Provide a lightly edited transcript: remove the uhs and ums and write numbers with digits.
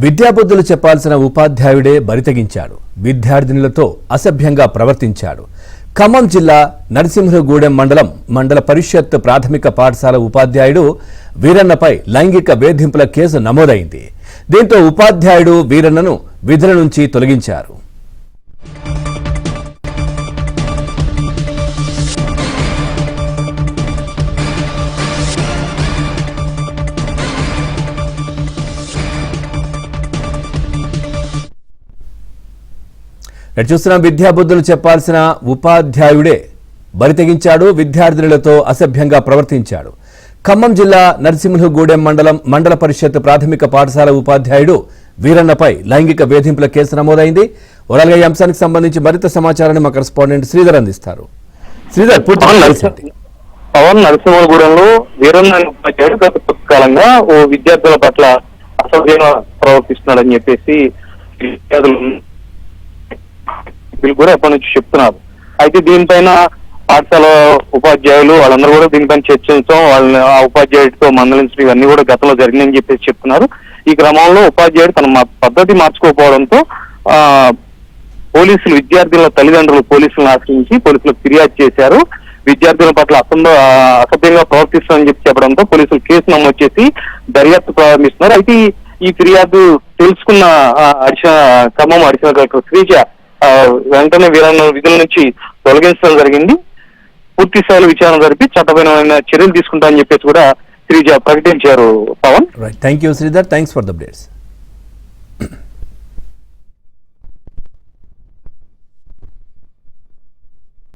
విద్యాబుద్ధులు చెప్పాల్సిన ఉపాధ్యాయుడే బరితెగించాడు. విద్యార్థినులతో అసభ్యంగా ప్రవర్తించాడు. ఖమ్మం జిల్లా నరసింహగూడెం మండల పరిషత్ ప్రాథమిక పాఠశాల ఉపాధ్యాయుడు వీరన్నపై లైంగిక వేధింపుల కేసు నమోదైంది. దీంతో ఉపాధ్యాయుడు వీరన్నను విధుల నుంచి తొలగించారు. చూస్తున్న విద్యాబుద్ధులు చెప్పాల్సిన ఉపాధ్యాయుడే బరితెగించాడు. విద్యార్థినులతో అసభ్యంగా ప్రవర్తించాడు. ఖమ్మం జిల్లా నరసింహగూడెం మండల పరిషత్ ప్రాథమిక పాఠశాల ఉపాధ్యాయుడు వీరన్నపై లైంగిక వేధింపుల కేసు నమోదైంది. ఓవరాల్గా ఈ అంశానికి సంబంధించి మరింత సమాచారాన్ని మా కరెస్పాండెంట్ శ్రీధర్ అందిస్తారు. శ్రీధర్, పవన్ నరసింహగూడెంలో వీరన్న ఉపాధ్యాయుడు గత కాలంగా ఓ విద్యార్థుల పట్ల అసభ్యంగా ప్రవర్తిస్తున్నాడని చెప్పేసి విద్యార్థులు కూడా ఎప్పటి నుంచి చెప్తున్నారు. అయితే దీనిపైన పాఠశాల ఉపాధ్యాయులు వాళ్ళందరూ కూడా దీనిపైన చర్చించడం, వాళ్ళని ఆ ఉపాధ్యాయుడితో మందలించడం ఇవన్నీ కూడా గతంలో జరిగిందని చెప్పేసి చెప్తున్నారు. ఈ క్రమంలో ఉపాధ్యాయుడు తన పద్ధతి మార్చుకోకపోవడంతో పోలీసులు విద్యార్థుల తల్లిదండ్రులు పోలీసులను ఆశ్రయించి పోలీసులకు ఫిర్యాదు చేశారు. విద్యార్థుల పట్ల అసభ్యంగా ప్రవర్తిస్తామని చెప్పడంతో పోలీసులు కేసు నమోదు చేసి దర్యాప్తు ప్రారంభిస్తున్నారు. అయితే ఈ ఫిర్యాదు తెలుసుకున్న ఖమ్మం అడిషనల్ కలెక్టర్ శ్రీజ వెంటనే వీరన్న విధుల నుంచి తొలగించడం జరిగింది. పూర్తి స్థాయిలో విచారణ జరిపి చట్టపరమైన చర్యలు తీసుకుంటామని చెప్పేసి కూడా శ్రీజ ప్రకటించారు. Pawan, thank you Sridhar, thanks for the updates.